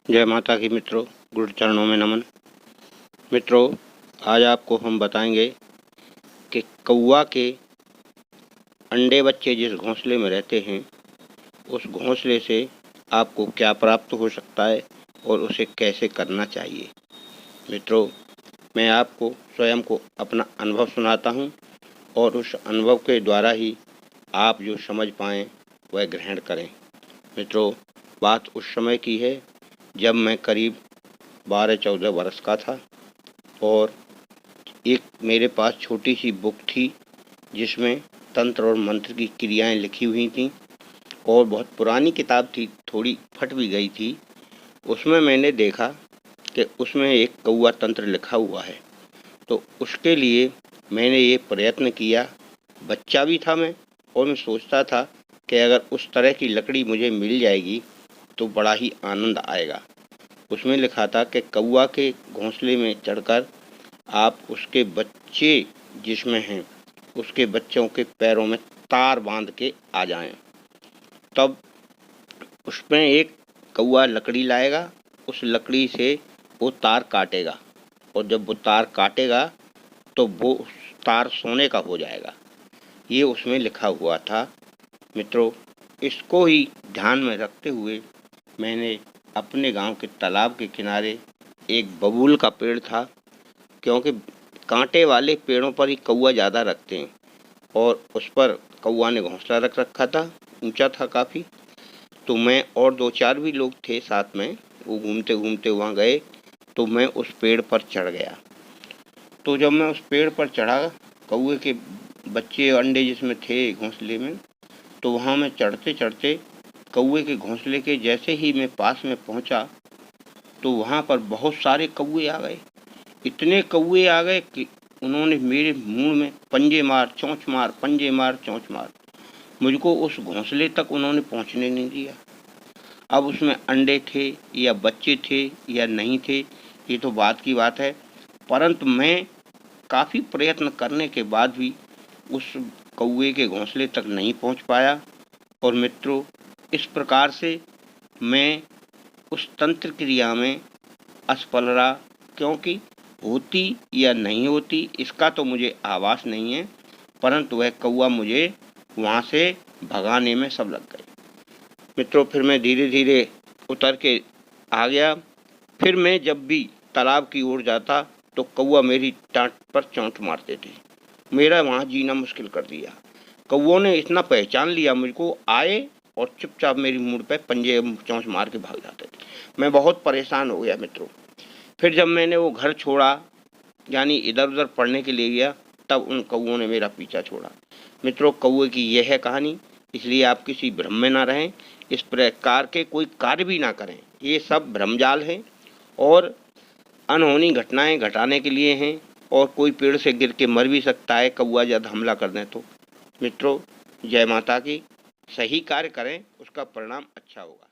जय माता की मित्रों, गुरु चरणों में नमन। मित्रों, आज आपको हम बताएंगे कि कौवा के अंडे बच्चे जिस घोंसले में रहते हैं उस घोंसले से आपको क्या प्राप्त हो सकता है और उसे कैसे करना चाहिए। मित्रों, मैं आपको स्वयं को अपना अनुभव सुनाता हूं और उस अनुभव के द्वारा ही आप जो समझ पाएँ वह ग्रहण करें। मित्रों, बात उस समय की है जब मैं करीब 12-14 वर्ष का था और एक मेरे पास छोटी सी बुक थी जिसमें तंत्र और मंत्र की क्रियाएं लिखी हुई थीं और बहुत पुरानी किताब थी, थोड़ी फट भी गई थी। उसमें मैंने देखा कि उसमें एक कौवा तंत्र लिखा हुआ है, तो उसके लिए मैंने ये प्रयत्न किया। बच्चा भी था मैं और मैं सोचता था कि अगर उस तरह की लकड़ी मुझे मिल जाएगी तो बड़ा ही आनंद आएगा। उसमें लिखा था कि कौवा के घोंसले में चढ़कर आप उसके बच्चे जिसमें हैं उसके बच्चों के पैरों में तार बांध के आ जाएं। तब उसमें एक कौवा लकड़ी लाएगा, उस लकड़ी से वो तार काटेगा और जब वो तार काटेगा तो वो तार सोने का हो जाएगा। ये उसमें लिखा हुआ था। मित्रों, इसको ही ध्यान में रखते हुए मैंने अपने गांव के तालाब के किनारे एक बबूल का पेड़ था, क्योंकि कांटे वाले पेड़ों पर ही कौवा ज़्यादा रखते हैं और उस पर कौवा ने घोंसला रख रखा था, ऊंचा था काफ़ी। तो मैं और 2-4 भी लोग थे साथ में, वो घूमते घूमते वहाँ गए तो मैं उस पेड़ पर चढ़ गया। तो जब मैं उस पेड़ पर चढ़ा, कौवे के बच्चे अंडे जिसमें थे घोंसले में, तो वहाँ मैं चढ़ते चढ़ते कौवे के घोंसले के जैसे ही मैं पास में पहुँचा तो वहाँ पर बहुत सारे कौवे आ गए। इतने कौवे आ गए कि उन्होंने मेरे मुंह में पंजे मार, चोंच मार, पंजे मार, चोंच मार। मुझको उस घोंसले तक उन्होंने पहुँचने नहीं दिया। अब उसमें अंडे थे या बच्चे थे या नहीं थे, ये तो बात की बात है, परंतु मैं काफ़ी प्रयत्न करने के बाद भी उस कौवे के घोंसले तक नहीं पहुँच पाया। और मित्रों, इस प्रकार से मैं उस तंत्र क्रिया में असफल रहा, क्योंकि होती या नहीं होती इसका तो मुझे आभास नहीं है, परंतु वह कौवा मुझे वहाँ से भगाने में सब लग गए। मित्रों, फिर मैं धीरे धीरे उतर के आ गया। फिर मैं जब भी तालाब की ओर जाता तो कौवा मेरी टाँट पर चोंच मारते थे, मेरा वहाँ जीना मुश्किल कर दिया। कौवों ने इतना पहचान लिया मुझको, आए और चुपचाप मेरी मुंह पे पंजे चोंच मार के भाग जाते थे। मैं बहुत परेशान हो गया मित्रों। फिर जब मैंने वो घर छोड़ा, यानी इधर उधर पढ़ने के लिए गया, तब उन कौवों ने मेरा पीछा छोड़ा। मित्रों, कौवे की यह है कहानी, इसलिए आप किसी भ्रम में ना रहें, इस प्रकार के कोई कार्य भी ना करें। ये सब भ्रमजाल हैं और अनहोनी घटनाएं घटाने के लिए हैं, और कोई पेड़ से गिर के मर भी सकता है कौवा जब हमला कर दें तो। मित्रों, जय माता की। सही कार्य करें, उसका परिणाम अच्छा होगा।